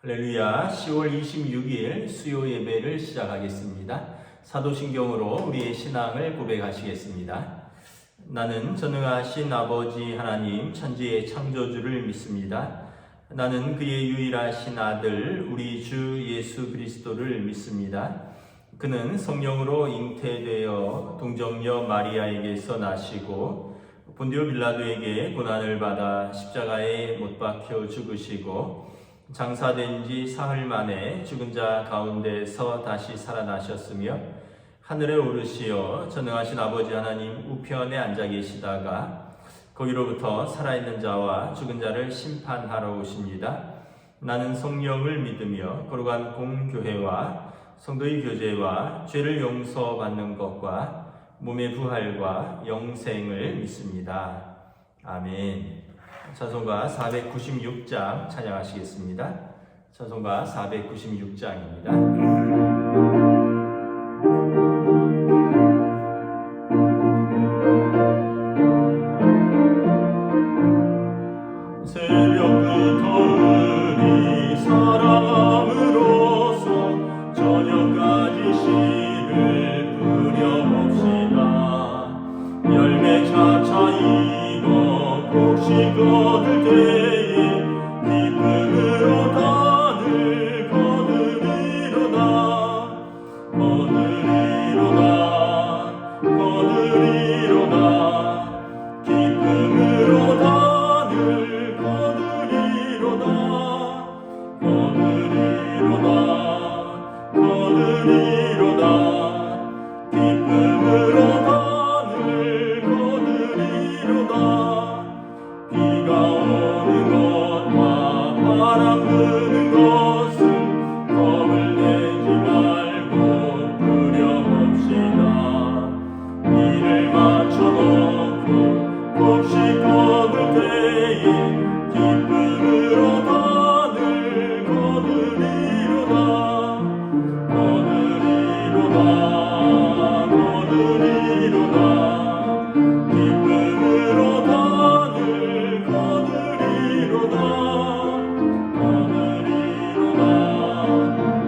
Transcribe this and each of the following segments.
할렐루야. 10월 26일 수요 예배를 시작하겠습니다. 사도신경으로 우리의 신앙을 고백하시겠습니다. 나는 전능하신 아버지 하나님 천지의 창조주를 믿습니다. 나는 그의 유일하신 아들 우리 주 예수 그리스도를 믿습니다. 그는 성령으로 잉태되어 동정녀 마리아에게서 나시고 본디오 빌라도에게 고난을 받아 십자가에 못 박혀 죽으시고 장사된 지 사흘 만에 죽은 자 가운데서 다시 살아나셨으며 하늘에 오르시어 전능하신 아버지 하나님 우편에 앉아 계시다가 거기로부터 살아있는 자와 죽은 자를 심판하러 오십니다. 나는 성령을 믿으며 거룩한 공교회와 성도의 교제와 죄를 용서받는 것과 몸의 부활과 영생을 믿습니다. 아멘. 찬송가 496장 찬양하시겠습니다. 찬송가 496장입니다. 거둘 때에 기쁨으로 단을 거두리로다 기쁨으로 단을 거두리로다 기쁨으로 단을 거두리로다 비가 오는 것과 바람 부는 것은 겁을 내지 말고 두려웁시다. 이를 맞춰놓고 곱씹 거둘 때에 기쁨으로 단을 거두리로다 기쁨으로 단을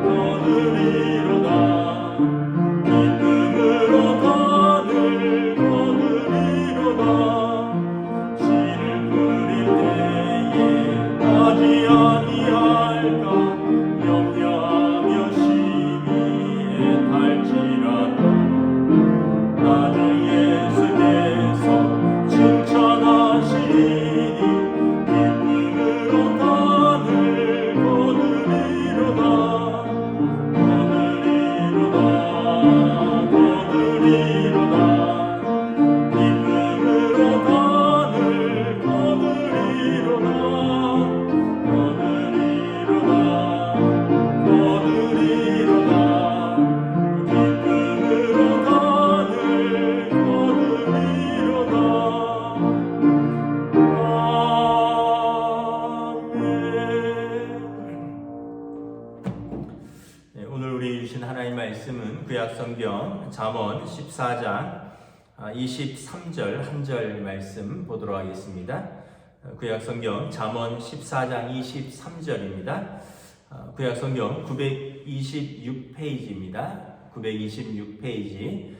거두리로다 기쁨으로 단을 거두리로다 씨를 뿌릴 때에 나지 아니할까 염려하며 심히 애탈지라도 나를 예수께서 칭찬하시니 기쁨으로 단을 거두리로다 기쁨으로 단을 거두리로다 기쁨으로 단을 거두리로다. 오늘 우리 주신 하나님의 말씀은 구약성경 잠언 14장 23절 한 절 말씀 보도록 하겠습니다. 구약성경 잠언 14장 23절입니다. 구약성경 926페이지입니다. 926페이지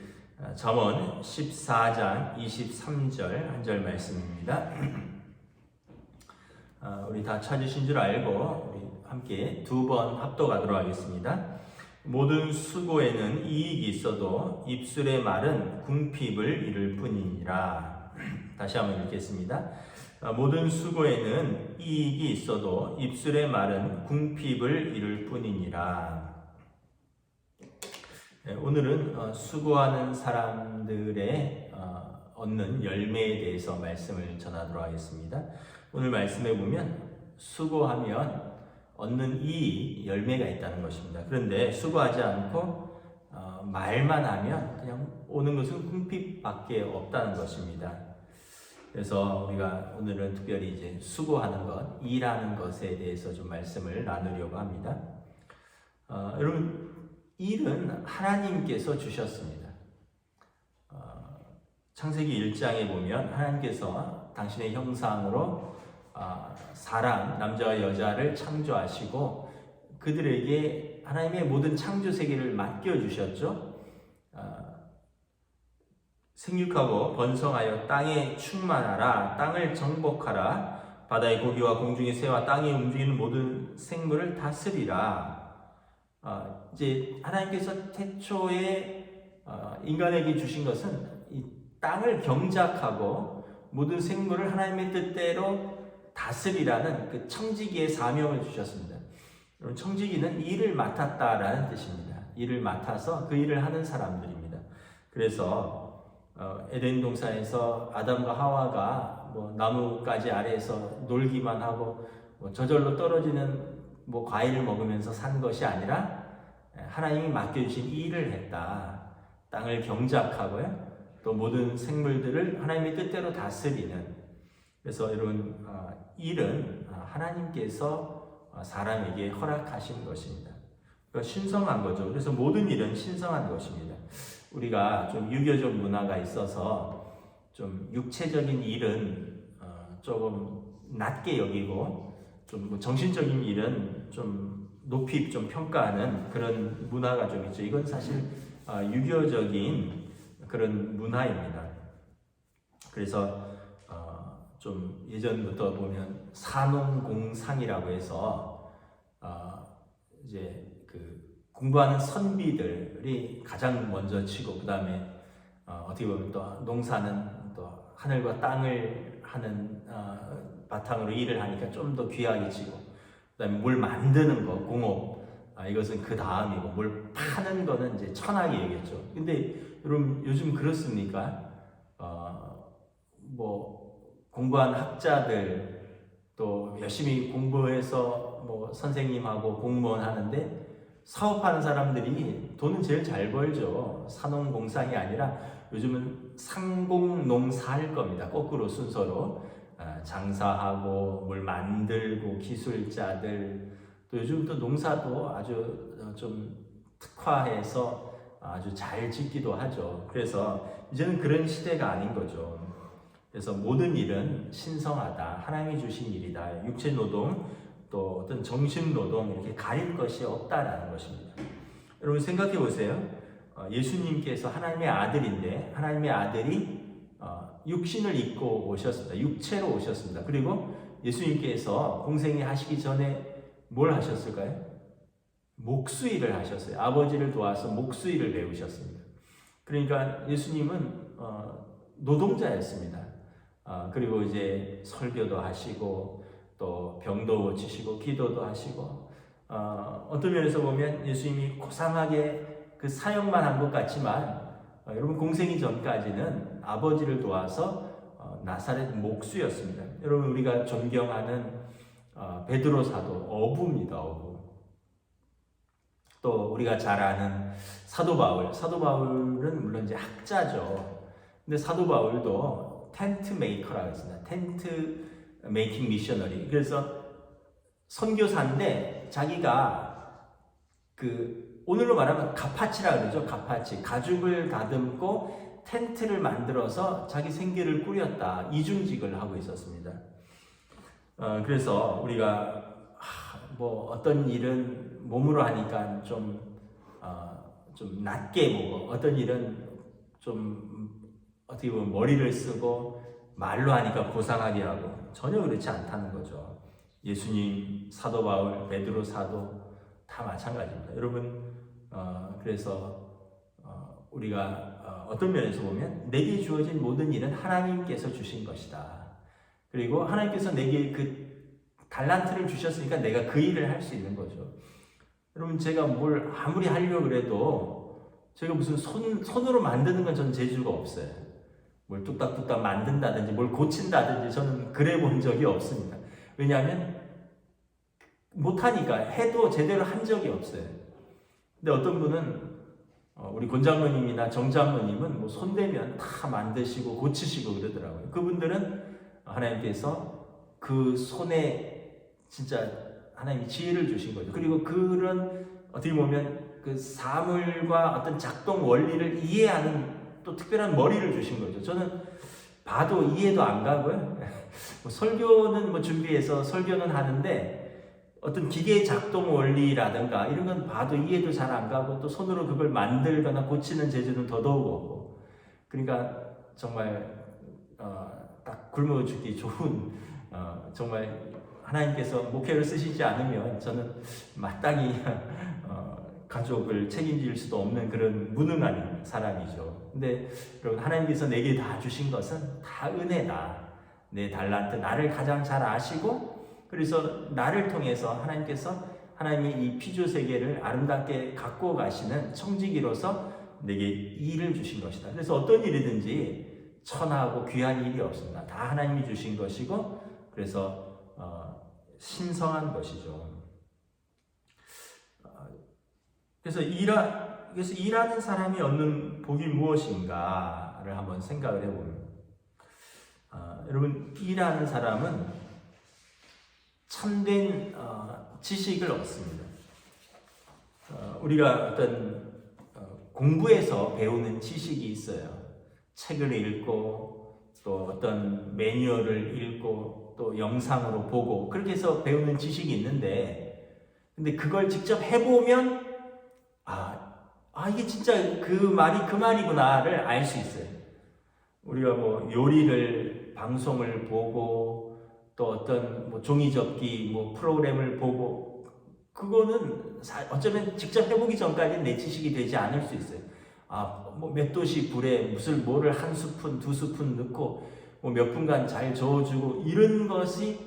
잠언 14장 23절 한 절 말씀입니다. 우리 다 찾으신 줄 알고 우리 함께 두 번 합독하도록 하겠습니다. 모든 수고에는 이익이 있어도 입술의 말은 궁핍을 이룰 뿐이니라. 다시 한번 읽겠습니다. 모든 수고에는 이익이 있어도 입술의 말은 궁핍을 이룰 뿐이니라. 오늘은 수고하는 사람들의 얻는 열매에 대해서 말씀을 전하도록 하겠습니다. 오늘 말씀에 보면 수고하면 얻는 이 열매가 있다는 것입니다. 그런데 수고하지 않고 말만 하면 그냥 오는 것은 궁핍밖에 없다는 것입니다. 그래서 우리가 오늘은 특별히 이제 수고하는 것, 일하는 것에 대해서 좀 말씀을 나누려고 합니다. 여러분, 일은 하나님께서 주셨습니다. 창세기 1장에 보면 하나님께서 당신의 형상으로 사람, 남자와 여자를 창조하시고 그들에게 하나님의 모든 창조 세계를 맡겨주셨죠. 생육하고 번성하여 땅에 충만하라. 땅을 정복하라. 바다의 고기와 공중의 새와 땅에 움직이는 모든 생물을 다스리라. 이제 하나님께서 태초에 인간에게 주신 것은 이 땅을 경작하고 모든 생물을 하나님의 뜻대로 다스리라는 그 청지기의 사명을 주셨습니다. 여러분, 청지기는 일을 맡았다라는 뜻입니다. 일을 맡아서 그 일을 하는 사람들입니다. 그래서 에덴 동산에서 아담과 하와가 뭐 나무가지 아래에서 놀기만 하고 뭐 저절로 떨어지는 뭐 과일을 먹으면서 산 것이 아니라 하나님이 맡겨주신 일을 했다. 땅을 경작하고요. 또 모든 생물들을 하나님의 뜻대로 다스리는. 그래서 여러분, 일은 하나님께서 사람에게 허락하신 것입니다. 그러니까 신성한 거죠. 그래서 모든 일은 신성한 것입니다. 우리가 좀 유교적 문화가 있어서 좀 육체적인 일은 조금 낮게 여기고 좀 정신적인 일은 좀 높이 좀 평가하는 그런 문화가 좀 있죠. 이건 사실 유교적인 그런 문화입니다. 그래서 좀 예전부터 보면 산홍공상이라고 해서 이제 그 공부하는 선비들이 가장 먼저 치고 그 다음에 어떻게 보면 또 농사는 또 하늘과 땅을 하는 바탕으로 일을 하니까 좀 더 귀하게 치고 그 다음에 뭘 만드는 거 공업 이것은 그 다음이고 뭘 파는 거는 이제 천하게 얘기했죠. 근데 여러분 요즘 그렇습니까? 뭐 공부한 학자들 또 열심히 공부해서 뭐 선생님하고 공무원 하는데 사업하는 사람들이 돈은 제일 잘 벌죠. 산업공상이 아니라 요즘은 상공농사할 겁니다. 거꾸로 순서로 장사하고 뭘 만들고 기술자들 또 요즘 또 농사도 아주 좀 특화해서 아주 잘 짓기도 하죠. 그래서 이제는 그런 시대가 아닌 거죠. 그래서 모든 일은 신성하다. 하나님이 주신 일이다. 육체 노동 또 어떤 정신 노동 이렇게 가릴 것이 없다라는 것입니다. 여러분 생각해 보세요. 예수님께서 하나님의 아들인데 하나님의 아들이 육신을 입고 오셨습니다. 육체로 오셨습니다. 그리고 예수님께서 공생애 하시기 전에 뭘 하셨을까요? 목수일을 하셨어요. 아버지를 도와서 목수일을 배우셨습니다. 그러니까 예수님은 노동자였습니다. 그리고 이제 설교도 하시고 또 병도 고치시고 기도도 하시고 어떤 면에서 보면 예수님이 고상하게 그 사역만 한 것 같지만 여러분 공생이 전까지는 아버지를 도와서 나사렛 목수였습니다. 여러분 우리가 존경하는 베드로 사도 어부입니다. 어부. 또 우리가 잘 아는 사도 바울은 물론 이제 학자죠. 근데 사도 바울도 텐트 메이커라고 했습니다. 텐트 메이킹 미셔너리. 그래서 선교사인데 자기가 그 오늘로 말하면 가파치라 그러죠. 가파치. 가죽을 다듬고 텐트를 만들어서 자기 생계를 꾸렸다. 이중직을 하고 있었습니다. 그래서 우리가 뭐 어떤 일은 몸으로 하니까 좀 낮게 보고 어떤 일은 좀 어떻게 보면 머리를 쓰고 말로 하니까 고상하게 하고 전혀 그렇지 않다는 거죠. 예수님, 사도 바울, 베드로 사도 다 마찬가지입니다. 여러분 그래서 우리가 어떤 면에서 보면 내게 주어진 모든 일은 하나님께서 주신 것이다. 그리고 하나님께서 내게 그 달란트를 주셨으니까 내가 그 일을 할 수 있는 거죠. 여러분 제가 뭘 아무리 하려고 그래도 제가 무슨 손으로 만드는 건 저는 재주가 없어요. 뭘 뚝딱뚝딱 만든다든지 뭘 고친다든지 저는 그래 본 적이 없습니다. 왜냐하면 못하니까 해도 제대로 한 적이 없어요. 근데 어떤 분은 우리 권장로님이나 정장로님은 뭐 손대면 다 만드시고 고치시고 그러더라고요. 그분들은 하나님께서 그 손에 진짜 하나님이 지혜를 주신 거죠. 그리고 그런 어떻게 보면 그 사물과 어떤 작동 원리를 이해하는 또 특별한 머리를 주신 거죠. 저는 봐도 이해도 안 가고요. 뭐 설교는 뭐 준비해서 설교는 하는데 어떤 기계 작동 원리라든가 이런 건 봐도 이해도 잘 안 가고 또 손으로 그걸 만들거나 고치는 재주는 더더욱 없고 그러니까 정말 딱 굶어 죽기 좋은 정말 하나님께서 목회를 쓰시지 않으면 저는 마땅히 가족을 책임질 수도 없는 그런 무능한 사람이죠. 근데 여러분 하나님께서 내게 다 주신 것은 다 은혜다. 내 달란트 나를 가장 잘 아시고 그래서 나를 통해서 하나님이 이 피조 세계를 아름답게 갖고 가시는 청지기로서 내게 일을 주신 것이다. 그래서 어떤 일이든지 천하고 귀한 일이 없습니다. 다 하나님이 주신 것이고 그래서 신성한 것이죠. 그래서 일하는 사람이 얻는 복이 무엇인가를 한번 생각을 해보면 여러분 일하는 사람은 참된 지식을 얻습니다. 우리가 어떤 공부에서 배우는 지식이 있어요. 책을 읽고 또 어떤 매뉴얼을 읽고 또 영상으로 보고 그렇게 해서 배우는 지식이 있는데 근데 그걸 직접 해보면 이게 진짜 그 말이구나를 알 수 있어요. 우리가 뭐 요리를 방송을 보고 또 어떤 종이 접기 프로그램을 보고 그거는 어쩌면 직접 해보기 전까지는 내 지식이 되지 않을 수 있어요. 몇 도씨 불에 뭐를 한 스푼, 두 스푼 넣고 몇 분간 잘 저어주고 이런 것이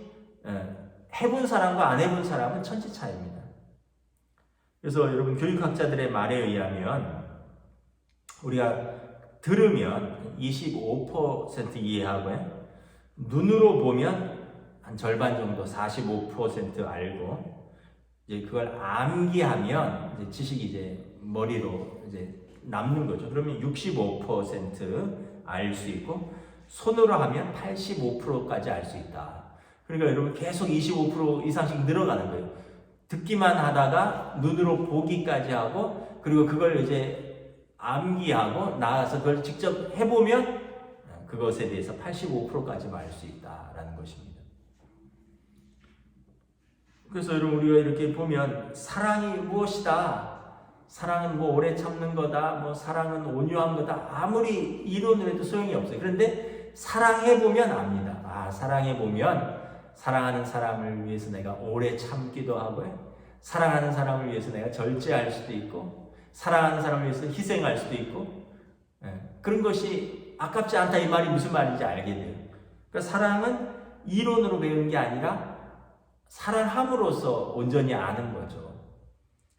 해본 사람과 안 해본 사람은 천지 차이입니다. 그래서 여러분 교육학자들의 말에 의하면 우리가 들으면 25% 이해하고요. 눈으로 보면 한 절반 정도 45% 알고 이제 그걸 암기하면 이제 지식이 이제 머리로 이제 남는 거죠. 그러면 65% 알 수 있고 손으로 하면 85%까지 알 수 있다. 그러니까 여러분 계속 25% 이상씩 늘어가는 거예요. 듣기만 하다가 눈으로 보기까지 하고 그리고 그걸 이제 암기하고 나가서 그걸 직접 해보면 그것에 대해서 85%까지 알 수 있다라는 것입니다. 그래서 여러분 우리가 이렇게 보면 사랑이 무엇이다. 사랑은 오래 참는 거다. 사랑은 온유한 거다. 아무리 이론을 해도 소용이 없어요. 그런데 사랑해보면 압니다. 사랑해보면 사랑하는 사람을 위해서 내가 오래 참기도 하고요. 사랑하는 사람을 위해서 내가 절제할 수도 있고 사랑하는 사람을 위해서 희생할 수도 있고 그런 것이 아깝지 않다 이 말이 무슨 말인지 알게 돼요. 그러니까 사랑은 이론으로 배우는 게 아니라 사랑함으로써 온전히 아는 거죠.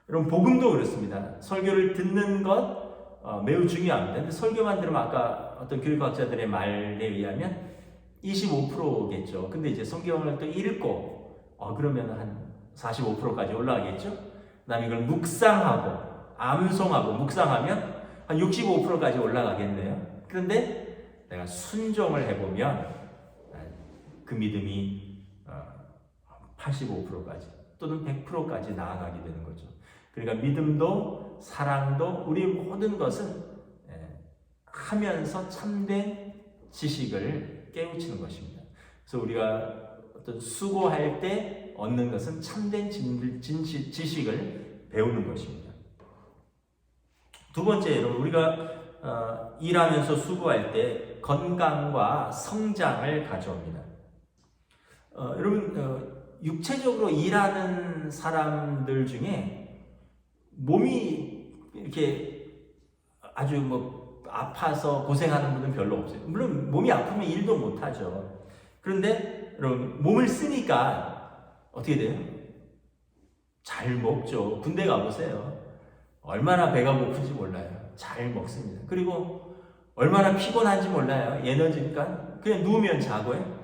여러분 복음도 그렇습니다. 설교를 듣는 것 매우 중요합니다. 근데 설교만 들으면 아까 어떤 교육학자들의 말에 의하면 25%겠죠. 근데 이제 성경을 또 읽고 그러면 한 45%까지 올라가겠죠. 그다음에 이걸 묵상하고 암송하고 묵상하면 한 65%까지 올라가겠네요. 그런데 내가 순종을 해보면 그 믿음이 85%까지 또는 100%까지 나아가게 되는 거죠. 그러니까 믿음도 사랑도 우리 모든 것은 하면서 참된 지식을 깨우치는 것입니다. 그래서 우리가 어떤 수고할 때 얻는 것은 참된 지식을 배우는 것입니다. 두 번째, 여러분 우리가 일하면서 수고할 때 건강과 성장을 가져옵니다. 여러분 육체적으로 일하는 사람들 중에 몸이 이렇게 아주 아파서 고생하는 분은 별로 없어요. 물론 몸이 아프면 일도 못하죠. 그런데 여러분 몸을 쓰니까 어떻게 돼요? 잘 먹죠. 군대 가보세요. 얼마나 배가 고픈지 몰라요. 잘 먹습니다. 그리고 얼마나 피곤한지 몰라요. 에너지니까 그냥 누우면 자고요.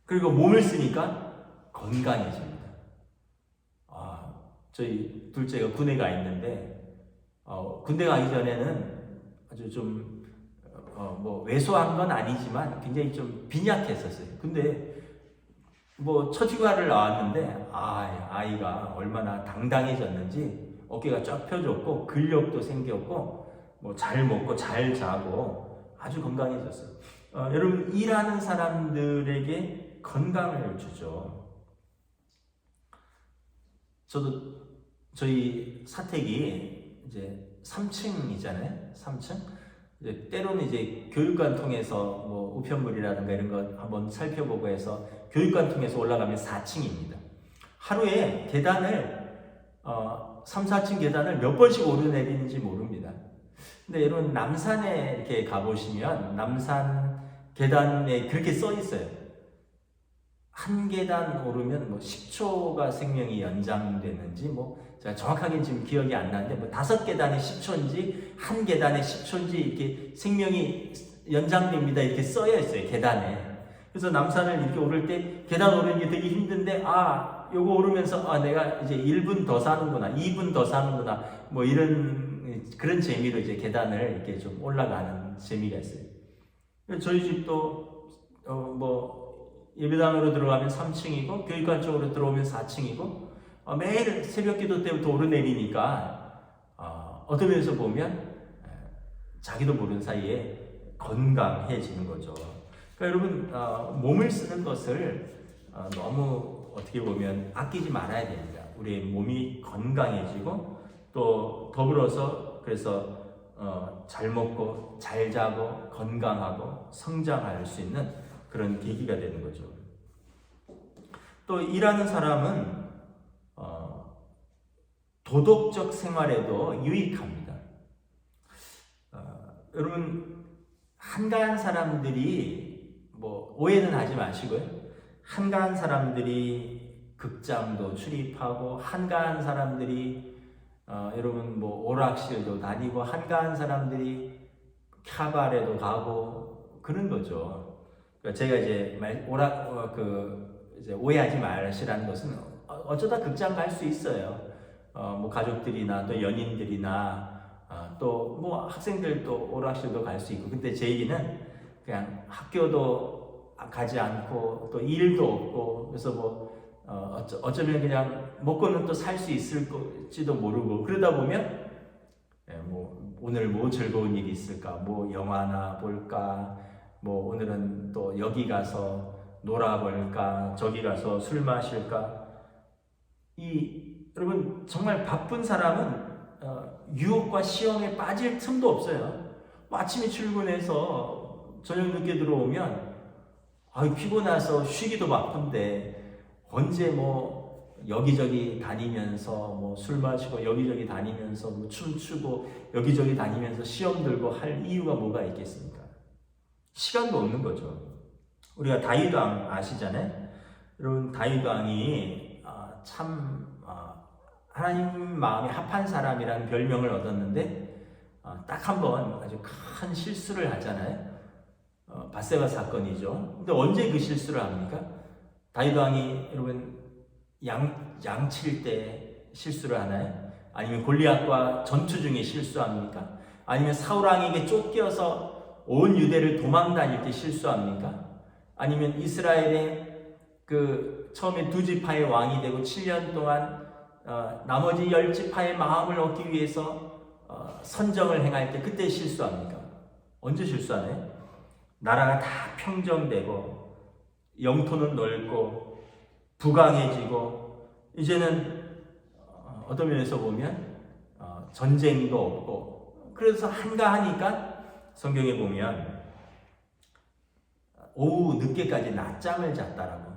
그리고 몸을 쓰니까 건강해집니다. 저희 둘째가 군에 가 있는데 군대 가기 전에는 아주 좀 왜소한 건 아니지만 굉장히 좀 빈약했었어요. 근데 첫 휴가를 나왔는데 아이가 얼마나 당당해졌는지 어깨가 쫙 펴졌고 근력도 생겼고 잘 먹고 잘 자고 아주 건강해졌어요. 여러분 일하는 사람들에게 건강을 주죠. 저희 사택이 이제 3층이잖아요. 3층. 이제 때로는 이제 교육관 통해서 뭐 우편물이라든가 이런 거 한번 살펴보고 해서 교육관 통해서 올라가면 4층입니다. 하루에 계단을 3, 4층 계단을 몇 번씩 오르내리는지 모릅니다. 근데 여러분 남산에 이렇게 가보시면 남산 계단에 그렇게 써 있어요. 한 계단 오르면 뭐 10초가 생명이 연장되는지 뭐 제가 정확하게 지금 기억이 안 나는데 뭐 5계단에 10초인지 한 계단에 10초인지 이렇게 생명이 연장됩니다 이렇게 써여 있어요 계단에. 그래서 남산을 이렇게 오를 때 계단 오르는 게 되게 힘든데 요거 오르면서 내가 이제 1분 더 사는구나 2분 더 사는구나 뭐 이런 그런 재미로 이제 계단을 이렇게 좀 올라가는 재미가 있어요. 저희 집도 뭐 예배당으로 들어가면 3층이고 교육관 쪽으로 들어오면 4층이고 매일 새벽 기도 때부터 오르내리니까 어떤 면에서 보면 자기도 모르는 사이에 건강해지는 거죠. 그러니까 여러분 몸을 쓰는 것을 너무 어떻게 보면 아끼지 말아야 됩니다. 우리의 몸이 건강해지고 또 더불어서 그래서 잘 먹고 잘 자고 건강하고 성장할 수 있는 그런 계기가 되는 거죠. 또 일하는 사람은 도덕적 생활에도 유익합니다. 여러분 한가한 사람들이 뭐 오해는 하지 마시고요. 한가한 사람들이 극장도 출입하고 한가한 사람들이 여러분 뭐 오락실도 다니고 한가한 사람들이 캬바레도 가고 그런 거죠. 제가 이제 이제 오해하지 마시라는 것은 어쩌다 극장 갈 수 있어요. 뭐 가족들이나 또 연인들이나 또 뭐 학생들도 오락실도 갈 수 있고. 근데 제 얘기는 그냥 학교도 가지 않고 또 일도 없고 그래서 뭐 어쩌면 그냥 먹고는 또 살 수 있을지도 모르고 그러다 보면 뭐 오늘 뭐 즐거운 일이 있을까 뭐 영화나 볼까 뭐 오늘은 또 여기 가서 놀아볼까 저기 가서 술 마실까. 여러분 정말 바쁜 사람은 유혹과 시험에 빠질 틈도 없어요. 뭐 아침에 출근해서 저녁 늦게 들어오면 피곤해서 쉬기도 바쁜데 언제 뭐 여기저기 다니면서 뭐 술 마시고 여기저기 다니면서 뭐 춤추고 여기저기 다니면서 시험 들고 할 이유가 뭐가 있겠습니까? 시간도 없는 거죠. 우리가 다윗 왕 아시잖아요. 여러분 다윗 왕이 참 하나님 마음에 합한 사람이라는 별명을 얻었는데 딱 한 번 아주 큰 실수를 하잖아요. 밧세바 사건이죠. 근데 언제 그 실수를 합니까? 다윗 왕이 여러분 양칠 때 실수를 하나요? 아니면 골리앗과 전투 중에 실수합니까? 아니면 사울 왕에게 쫓겨서 온 유대를 도망 다닐 때 실수합니까? 아니면 이스라엘의 처음에 2지파의 왕이 되고 7년 동안 나머지 10지파의 마음을 얻기 위해서 선정을 행할 때 그때 실수합니까? 언제 실수하나요? 나라가 다 평정되고 영토는 넓고 부강해지고 이제는 어떤 면에서 보면 전쟁도 없고 그래서 한가하니까 성경에 보면 오후 늦게까지 낮잠을 잤다라고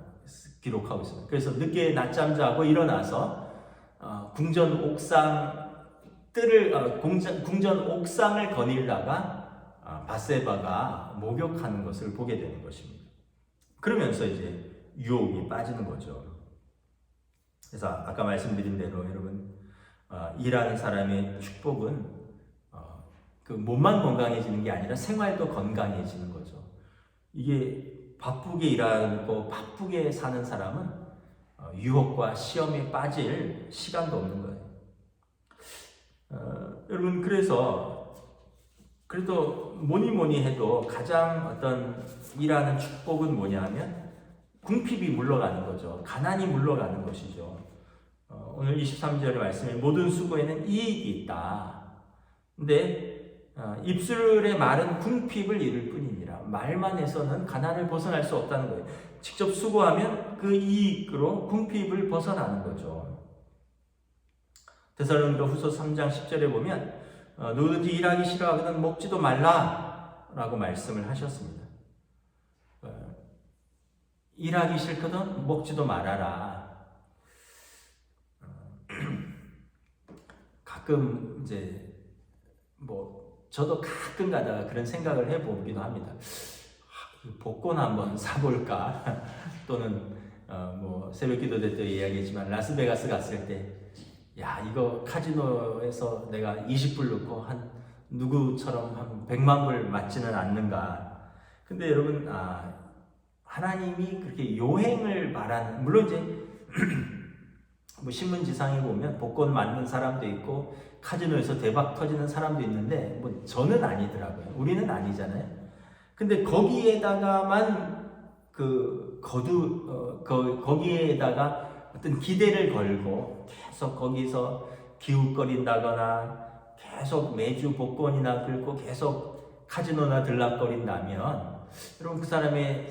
기록하고 있습니다. 그래서 늦게 낮잠 자고 일어나서 궁전 옥상을 거닐다가 밧세바가 목욕하는 것을 보게 되는 것입니다. 그러면서 이제 유혹이 빠지는 거죠. 그래서 아까 말씀드린 대로 여러분 일하는 사람의 축복은 몸만 건강해지는 게 아니라 생활도 건강해지는 거죠. 이게 바쁘게 일하고 바쁘게 사는 사람은 유혹과 시험에 빠질 시간도 없는 거예요. 여러분 그래도 뭐니 해도 가장 어떤 일하는 축복은 뭐냐면 궁핍이 물러가는 거죠. 가난이 물러가는 것이죠. 오늘 23절의 말씀에 모든 수고에는 이익이 있다. 근데 입술의 말은 궁핍을 이룰 뿐이니라. 말만 해서는 가난을 벗어날 수 없다는 거예요. 직접 수고하면 그 이익으로 궁핍을 벗어나는 거죠. 데살로니가 후서 3장 10절에 보면 누구든지 일하기 싫어하거든 먹지도 말라라고 말씀을 하셨습니다. 일하기 싫거든 먹지도 말아라. 가끔 이제 저도 가끔 가다가 그런 생각을 해보기도 합니다. 복권 한번 사볼까? 또는 새벽 기도 때 이야기했지만 라스베가스 갔을 때 야 이거 카지노에서 내가 20불 넣고 한 누구처럼 한 100만 불 맞지는 않는가? 근데 여러분 하나님이 그렇게 요행을 말하는, 물론 이제 신문지상에 보면 복권 맞는 사람도 있고 카지노에서 대박 터지는 사람도 있는데 저는 아니더라고요. 우리는 아니잖아요. 근데 거기에다가만 거기에다가 어떤 기대를 걸고 계속 거기서 기웃거린다거나 계속 매주 복권이나 들고 계속 카지노나 들락거린다면 여러분 그 사람의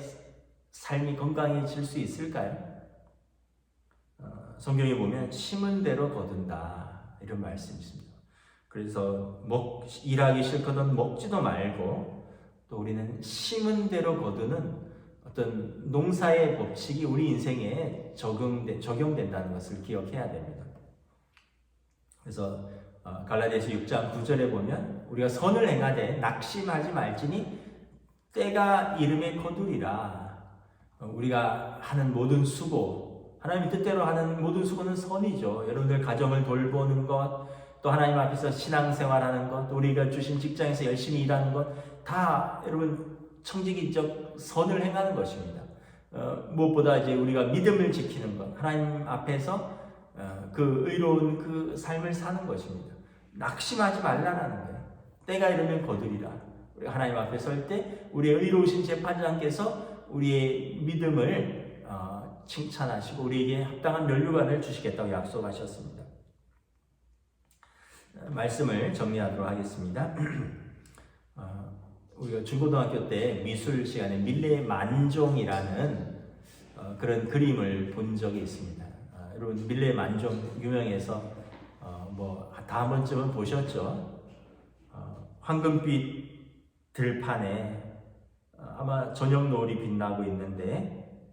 삶이 건강해질 수 있을까요? 성경에 보면 심은 대로 거둔다 이런 말씀이 있습니다. 그래서 일하기 싫거든 먹지도 말고 또 우리는 심은 대로 거두는 어떤 농사의 법칙이 우리 인생에 적용된다는 것을 기억해야 됩니다. 그래서 갈라디아서 6장 9절에 보면 우리가 선을 행하되 낙심하지 말지니 때가 이름에 거두리라. 우리가 하는 모든 수고, 하나님의 뜻대로 하는 모든 수고는 선이죠. 여러분들 가정을 돌보는 것, 또 하나님 앞에서 신앙생활하는 것, 또 우리가 주신 직장에서 열심히 일하는 것, 다 여러분 청지기적 선을 행하는 것입니다. 무엇보다 이제 우리가 믿음을 지키는 것, 하나님 앞에서 그 의로운 그 삶을 사는 것입니다. 낙심하지 말라는 거예요. 때가 이르면 거두리라. 우리 하나님 앞에 설 때 우리의 의로우신 재판장께서 우리의 믿음을 칭찬하시고 우리에게 합당한 면류관을 주시겠다고 약속하셨습니다. 말씀을 정리하도록 하겠습니다. 우리가 중고등학교 때 미술 시간에 밀레 만종이라는 그런 그림을 본 적이 있습니다. 여러분 밀레 만종 유명해서 다 한 번쯤은 보셨죠? 황금빛 들판에 아마 저녁 노을이 빛나고 있는데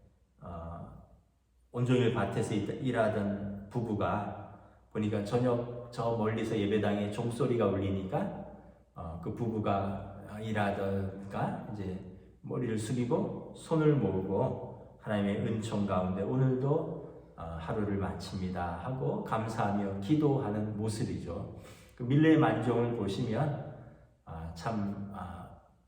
온종일 밭에서 일하던 부부가 보니까 저녁 저 멀리서 예배당에 종소리가 울리니까 그 부부가 일하다가 이제 머리를 숙이고 손을 모으고 하나님의 은총 가운데 오늘도 하루를 마칩니다 하고 감사하며 기도하는 모습이죠. 그 밀레 만종을 보시면 참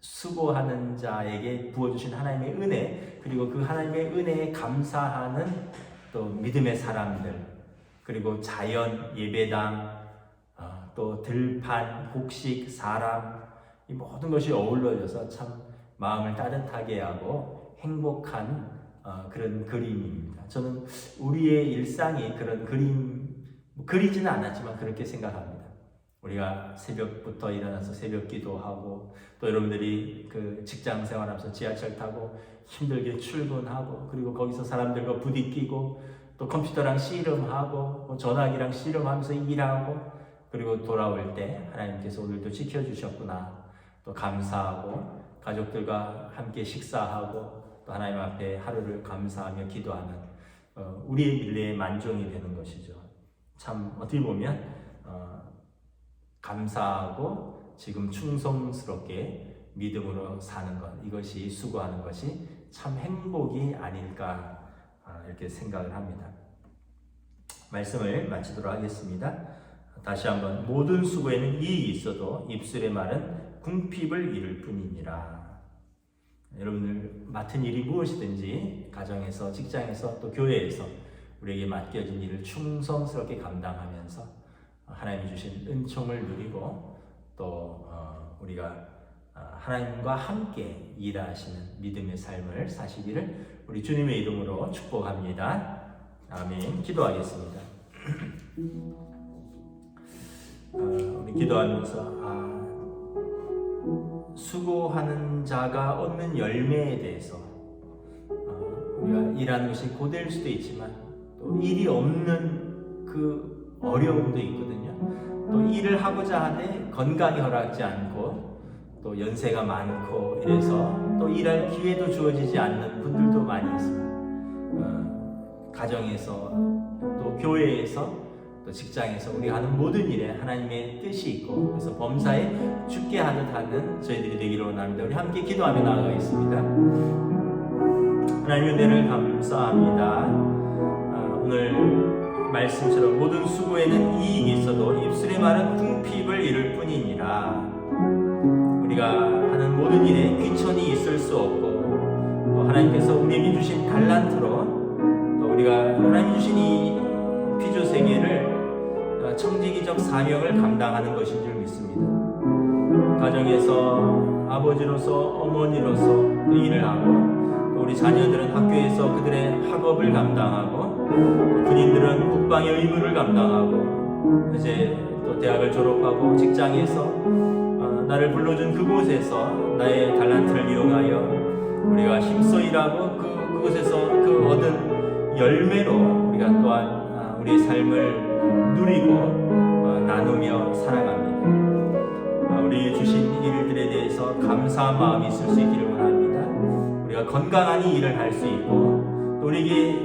수고하는 자에게 부어주신 하나님의 은혜, 그리고 그 하나님의 은혜에 감사하는 또 믿음의 사람들, 그리고 자연, 예배당, 또 들판, 곡식, 사람, 이 모든 것이 어우러져서 참 마음을 따뜻하게 하고 행복한 그런 그림입니다. 저는 우리의 일상이 그런 그리지는 않았지만 그렇게 생각합니다. 우리가 새벽부터 일어나서 새벽 기도하고 또 여러분들이 그 직장 생활하면서 지하철 타고 힘들게 출근하고 그리고 거기서 사람들과 부딪히고 또 컴퓨터랑 씨름하고 전화기랑 씨름하면서 일하고 그리고 돌아올 때 하나님께서 오늘도 지켜주셨구나 또 감사하고 가족들과 함께 식사하고 또 하나님 앞에 하루를 감사하며 기도하는 우리의 밀레의 만종이 되는 것이죠. 참 어떻게 보면 감사하고 지금 충성스럽게 믿음으로 사는 것, 이것이 수고하는 것이 참 행복이 아닐까 이렇게 생각을 합니다. 말씀을 마치도록 하겠습니다. 다시 한번 모든 수고에는 이익이 있어도 입술의 말은 궁핍을 이룰 뿐이니라. 여러분들 맡은 일이 무엇이든지 가정에서 직장에서 또 교회에서 우리에게 맡겨진 일을 충성스럽게 감당하면서 하나님이 주신 은총을 누리고 또 우리가 하나님과 함께 일하시는 믿음의 삶을 사시기를 우리 주님의 이름으로 축복합니다. 아멘. 기도하겠습니다. 우리 기도하면서 수고하는 자가 얻는 열매에 대해서 우리가 일하는 것이 고될 수도 있지만 또 일이 없는 그 어려움도 있거든요. 또 일을 하고자 하되 건강이 허락지 않고 또 연세가 많고 이래서 또 일할 기회도 주어지지 않는 분들도 많이 있습니다. 가정에서 또 교회에서 또 직장에서 우리가 하는 모든 일에 하나님의 뜻이 있고 그래서 범사에 죽게 하듯 하는 저희들이 되기를 원합니다. 우리 함께 기도하며 나아가겠습니다. 하나님의 은혜를 감사합니다. 오늘 말씀처럼 모든 수고에는 이익이 있어도 입술의 말은 궁핍을 이룰 뿐이니라. 우리가 하는 모든 일에 귀천이 있을 수 없고 또 하나님께서 우리에게 주신 달란트로 또 우리가 하나님 주신 이 피조 세계를 청지기적 사명을 감당하는 것인 줄 믿습니다. 가정에서 아버지로서 어머니로서 또 일을 하고 또 우리 자녀들은 학교에서 그들의 학업을 감당하고 또 군인들은 국방의 의무를 감당하고 이제 또 대학을 졸업하고 직장에서 나를 불러준 그곳에서 나의 달란트를 이용하여 우리가 힘써 일하고 그곳에서 그 얻은 열매로 우리가 또한 우리의 삶을 누리고 나누며 살아갑니다. 우리 주신 일들에 대해서 감사한 마음이 있을 수 있기를 원합니다. 우리가 건강한 일을 할 수 있고 또 우리에게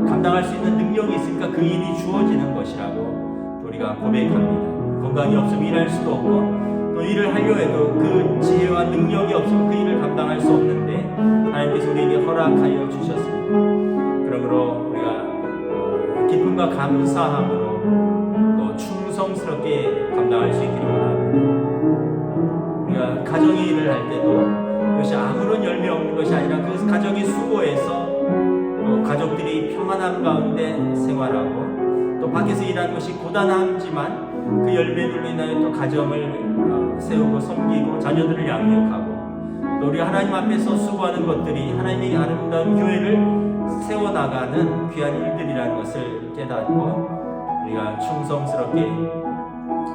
감당할 수 있는 능력이 있으니까 그 일이 주어지는 것이라고 우리가 고백합니다. 건강이 없으면 일할 수도 없고 또 일을 하려 해도 그 지혜와 능력이 없으면 그 일을 감당할 수 없는데 하나님께서 우리에게 허락하여 주셨습니다. 그러므로 우리가 기쁨과 감사함으로 또 충성스럽게 감당할 수 있기를 원합니다. 우리가 가정의 일을 할 때도 그것이 아무런 열매 없는 것이 아니라 그 가정의 수고에서 또 가족들이 평안함 가운데 생활하고 또 밖에서 일하는 것이 고단함지만 그 열매들로 인하여 또 가정을 세우고 섬기고 자녀들을 양육하고 또 우리 하나님 앞에서 수고하는 것들이 하나님의 아름다운 교회를 세워나가는 귀한 일들이라는 것을 깨닫고 우리가 충성스럽게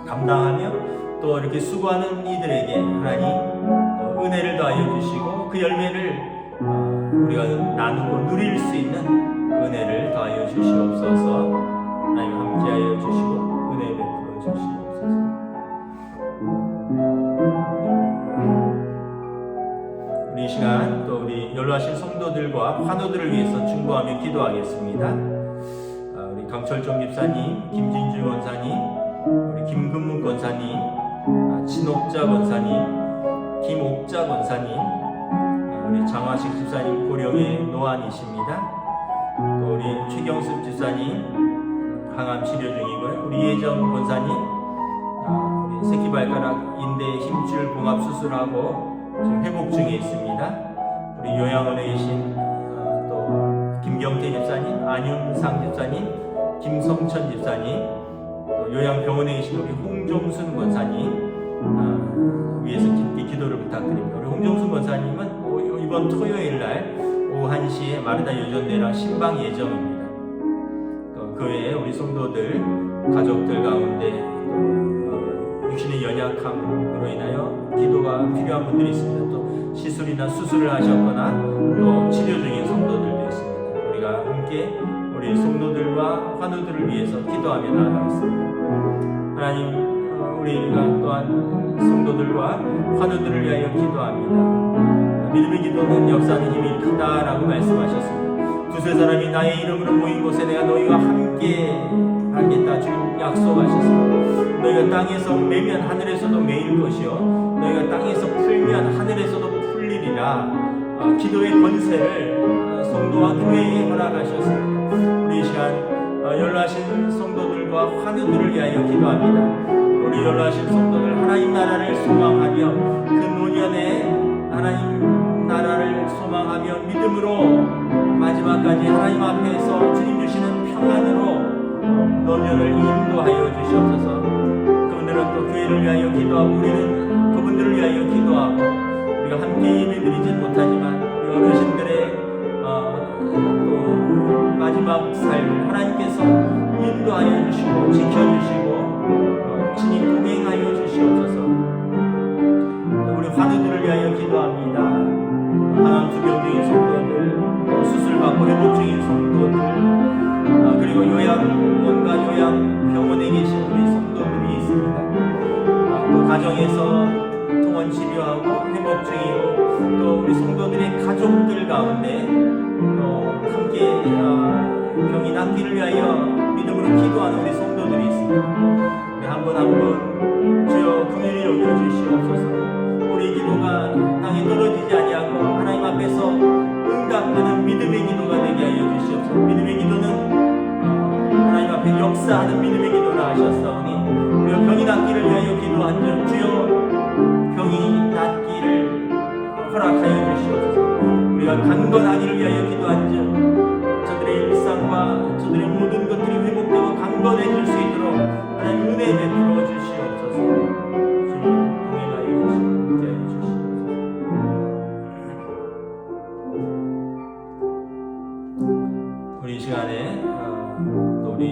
감당하며 또 이렇게 수고하는 이들에게 하나님 은혜를 더하여 주시고 그 열매를 우리가 나누고 누릴 수 있는 은혜를 더하여 주시옵소서. 하나님 함께하여 주시고 은혜 베풀어 주시옵소서. 우리 이 시간 또 우리 연로하신 성도들과 환우들을 위해서 중보하며 기도하겠습니다. 우리 강철종 집사님, 김진주 권사님, 우리 김근문 권사님, 진옥자 권사님, 김옥자 권사님, 우리 장화식 집사님 고령의 노안이십니다. 또 우리 최경숙 집사님 항암 치료 중이고요. 우리 예정 권사님 우리 새끼발가락 인대 힘줄 봉합 수술하고 지금 회복 중에 있습니다. 우리 요양원에 계신 또 김경태 집사님, 안윤상 집사님, 김성천 집사님, 또 요양병원에 계신 우리 홍종순 권사님 위해서 깊이 기도를 부탁드립니다. 우리 홍종순 권사님은 이번 토요일 날 오후 1시에 마르다 유전대랑 신방 예정입니다. 또 그 외에 우리 성도들, 가족들 가운데 육신의 연약함으로 인하여 기도가 필요한 분들이 있습니다. 또 시술이나 수술을 하셨거나 또 치료 중인 성도들도 있습니다. 우리가 함께 우리 성도들과 환우들을 위해서 기도하며 나아가겠습니다. 하나님, 우리가 또한 성도들과 환우들을 위하여 기도합니다. 믿음의 기도는 역사하는 힘이 크다라고 말씀하셨습니다. 두세 사람이 나의 이름으로 모인 곳에 내가 너희와 함께 하겠다 주 약속하셨습니다. 너희가 땅에서 매면 하늘에서도 매일 것이요 너희가 땅에서 풀면 하늘에서도 풀리리라. 기도의 권세를 성도와 교회에 허락하셨습니다. 우리 이 시간 연로하신 성도들과 환우들을 위하여 기도합니다. 우리 연로하신 성도들 하나님 나라를 소망하며 그 노년에 하나님 나라를 소망하며 믿음으로 마지막까지 하나님 앞에서 주님 주시는 평안으로 노년을 인도하여 주시옵소서. 그분들은 또 교회를 위하여 기도하고 우리는 그분들을 위하여 기도하고 우리가 함께 예배드리지 못하지만 우리 어르신들의 또 마지막 삶을 하나님께서 인도하여 주시고 지켜주시고 친히 동행하여 주시옵소서. 우리 환우들을 위하여 기도합니다. 항암 투병 중인 성도들, 수술받고 회복 중인 성도들, 그리고 요양원과 요양병원 가정에서 통원 치료하고 회복 중이고 또 우리 성도들의 가족들 가운데 또 함께 병이 낫기를 위하여 믿음으로 기도하는 우리 성도들이 있습니다. 우리 한 분 한 분 주여 긍휼히 여겨 주시옵소서. 우리 기도가 땅에 떨어지지 아니하고 하나님 앞에서 응답되는 믿음의 기도가 되게 하여 주시옵소서. 믿음의 기도는 하나님 앞에 역사하는 믿음의 기도라 하셨사오니 우리가 병이 낫기를 위하여 기도한 점 주여 병이 낫기를 허락하여 주시옵소서. 우리가 강건하기를 위하여 기도한 점 저들의 일상과 저들의 모든 것들이 회복되고 강건해질 수 있도록 하나님 은혜 베풀어 주시옵소서. 주님 동행하여 주시옵소서. 우리 시간에 또 우리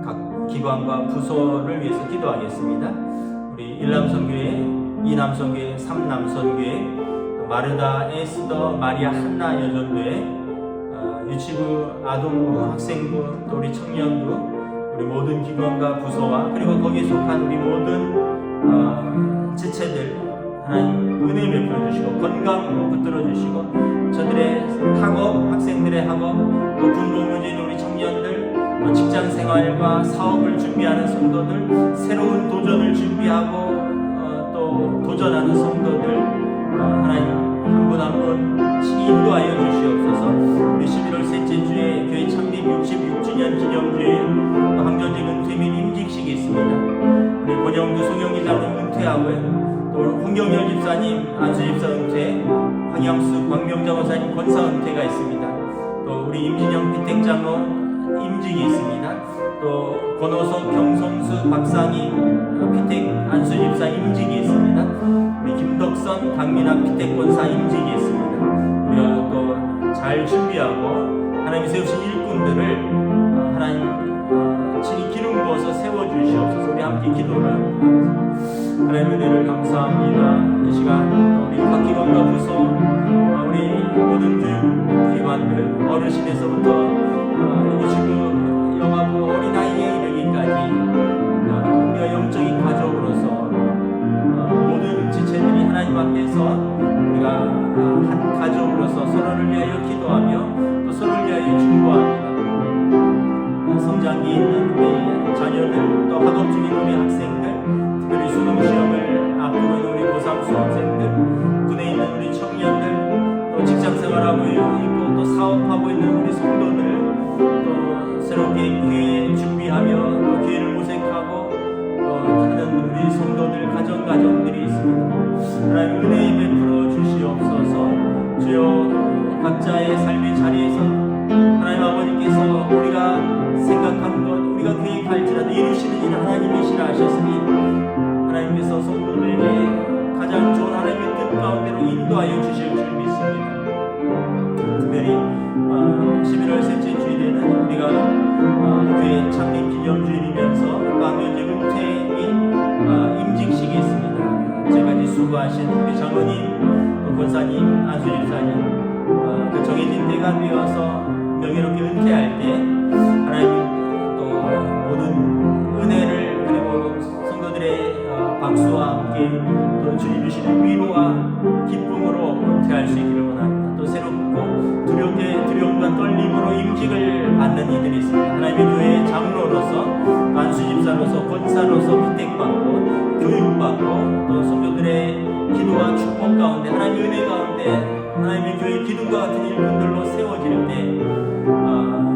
각 기관과 부서를 위해서 기도하겠습니다. 우리 일남선교회, 이남선교회, 삼남선교회, 마르다, 에스더, 마리아, 한나 여전교회, 유치부, 아동부, 학생부, 또 우리 청년부, 우리 모든 기관과 부서와 그리고 거기에 속한 우리 모든 지체들 하나님 은혜 베풀어 주시고 건강 붙들어 주시고 저들의 학업, 학생들의 학업, 또 군복무진 우리 청년들, 또 직장 생활과 사업을 준비하는 성도들, 새로운 도전을 준비하고 또 도전하는 성도들 하나님 한 분 한 분 친히 인도하여 주시옵소서. 우리 11월 셋째 주에 교회 창립 66주년 기념주일 또 항전직 은퇴 및 임직식이 있습니다. 우리 권영두 송영기 장로님 은퇴하고요. 또 홍경열 집사님 안수 집사 은퇴, 황양수 광명자 원사님 권사 은퇴가 있습니다. 또 우리 임진영 피택 장로 임직이 있습니다. 또 권호석 경성수 박상희 피택 안수 집사 임직이 있습니다. 우리 김덕선 강민학 피택 권사 임직이 있습니다. 우리가 또 잘 준비하고 하나님이 세우신 일꾼들을 하나님 친히 기름 부어서 세워주시옵소서. 우리 함께 기도를 하겠습니다. 하나님의 은혜를 감사합니다. 이 시간 우리 각 기관과 부서 우리 모든 기관들 어르신에서부터 유치부, 영아부, 어린아이에 이르기까지 우리가 영적인 가족으로서 모든 지체들이 하나님 앞에서 우리가 한 가족으로서 서로를 위하여 기도하며 또 서로를 위하여 중보합니다. 성장기 있는 우리 자녀들, 또 학업 중인 우리 학생들, 특별히 수능시험을 앞두고 있는 우리 고3 수험생들, 군에 있는 우리 청년들, 또 직장생활하고 있고 또 사업하고 있는 우리 성도들, 또 새롭게 교회 준비하며 또 교회를 모색하고 또 하는 우리 성도들, 가정들이 있습니다. 하나님 은혜 베풀어 주시옵소서. 주여 각자의 삶의 자리에서 하나님 아버지께서 우리가 생각한 것, 우리가 계획할지라도 이루시는 일 하나님이시라 하셨으니 하나님께서 성도들에게 가장 좋은 하나님의 뜻 가운데로 인도하여 주실 줄 믿습니다. 특별히 11월 셋째 주일에는 우리가 교회 창립 기념주일이면서 또 항전직 은퇴 및 임직식이 있습니다. 지금까지 수고하신 우리 장로님, 또 권사님, 안수집사님 그 정해진 때가 되어서 명예롭게 은퇴할 때 하나님 또 모든 은혜를 그리고 성도들의 박수와 함께 또 주님 주시는 위로와 기쁨으로 은퇴할 수 있기를 원합니다. 또 새롭고 두려움과 떨림으로 임직을 받는 이들이 있습니다. 하나님의 교회의 장로로서, 안수집사로서, 권사로서 피택받고 교육받고 또 성도들의 기도와 축복 가운데 하나님의 은혜 가운데 하나님의 교회 기둥과 같은 일꾼들로 세워질 때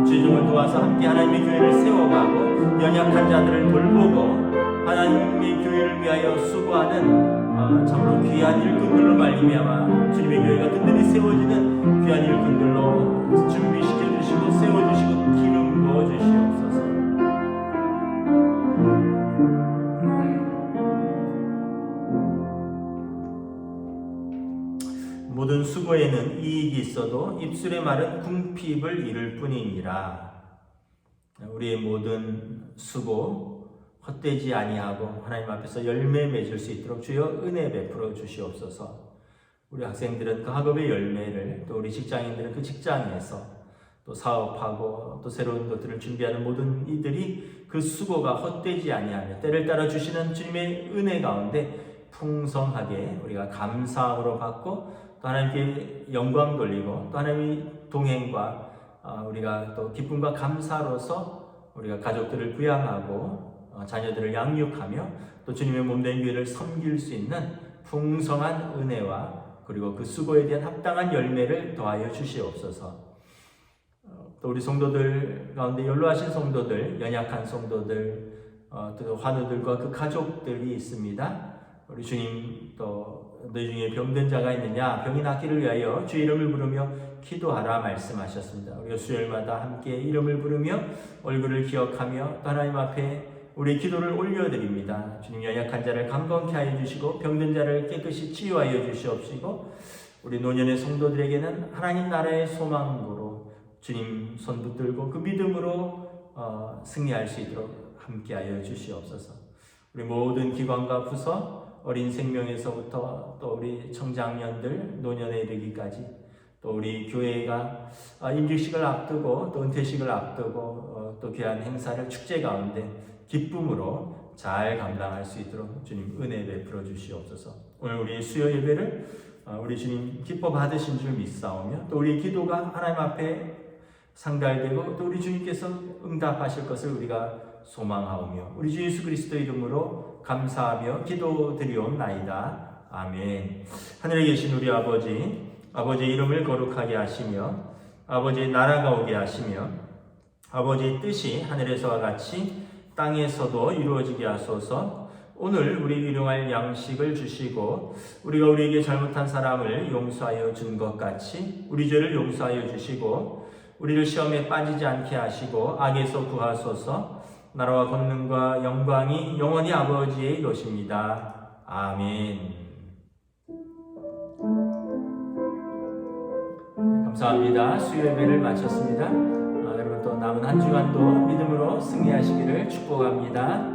주님을 도와서 함께 하나님의 교회를 세워가고 연약한 자들을 돌보고 하나님의 교회를 위하여 수고하는 참으로 귀한 일꾼들로 말미암아 주님의 교회가 든든히 세워지는 귀한 일꾼들로 준비시켜 주시고 세워주시고 기름 부어 주시옵소서. 모든 수고에는 이익이 있어도 입술의 말은 궁핍을 이룰 뿐이니라. 우리의 모든 수고 헛되지 아니하고 하나님 앞에서 열매 맺을 수 있도록 주여 은혜 베풀어 주시옵소서. 우리 학생들은 그 학업의 열매를, 또 우리 직장인들은 그 직장에서 또 사업하고 또 새로운 것들을 준비하는 모든 이들이 그 수고가 헛되지 아니하며 때를 따라 주시는 주님의 은혜 가운데 풍성하게 우리가 감사함으로 받고 또 하나님께 영광 돌리고 또 하나님의 동행과 우리가 또 기쁨과 감사로서 우리가 가족들을 부양하고 자녀들을 양육하며 또 주님의 몸된 교회를 섬길 수 있는 풍성한 은혜와 그리고 그 수고에 대한 합당한 열매를 더하여 주시옵소서. 또 우리 성도들 가운데 연로하신 성도들, 연약한 성도들, 또 환우들과 그 가족들이 있습니다. 우리 주님 또 너희 중에 병든 자가 있느냐 병이 낫기를 위하여 주의 이름을 부르며 기도하라 말씀하셨습니다. 우리가 수요일마다 함께 이름을 부르며 얼굴을 기억하며 또 하나님 앞에 우리 기도를 올려드립니다. 주님 연약한 자를 강건케 하여 주시고 병든 자를 깨끗이 치유하여 주시옵시고 우리 노년의 성도들에게는 하나님 나라의 소망으로 주님 손 붙들고 그 믿음으로 승리할 수 있도록 함께하여 주시옵소서. 우리 모든 기관과 부서 어린 생명에서부터 또 우리 청장년들 노년에 이르기까지 또 우리 교회가 임직식을 앞두고 또 은퇴식을 앞두고 또 귀한 행사를 축제 가운데 기쁨으로 잘 감당할 수 있도록 주님 은혜 베풀어 주시옵소서. 오늘 우리 수요 예배를 우리 주님 기뻐 받으신 줄 믿사오며 또 우리 기도가 하나님 앞에 상달되고 또 우리 주님께서 응답하실 것을 우리가 소망하오며 우리 주 예수 그리스도 이름으로 감사하며 기도드리옵나이다. 아멘. 하늘에 계신 우리 아버지의 이름을 거룩하게 하시며 아버지의 나라가 오게 하시며 아버지의 뜻이 하늘에서와 같이 땅에서도 이루어지게 하소서. 오늘 우리 일용할 양식을 주시고 우리가 우리에게 잘못한 사람을 용서하여 준 것 같이 우리 죄를 용서하여 주시고 우리를 시험에 빠지지 않게 하시고 악에서 구하소서. 나라와 권능과 영광이 영원히 아버지의 것입니다. 아멘. 감사합니다. 수요 예배를 마쳤습니다. 여러분 또 남은 한 주간도 믿음으로 승리하시기를 축복합니다.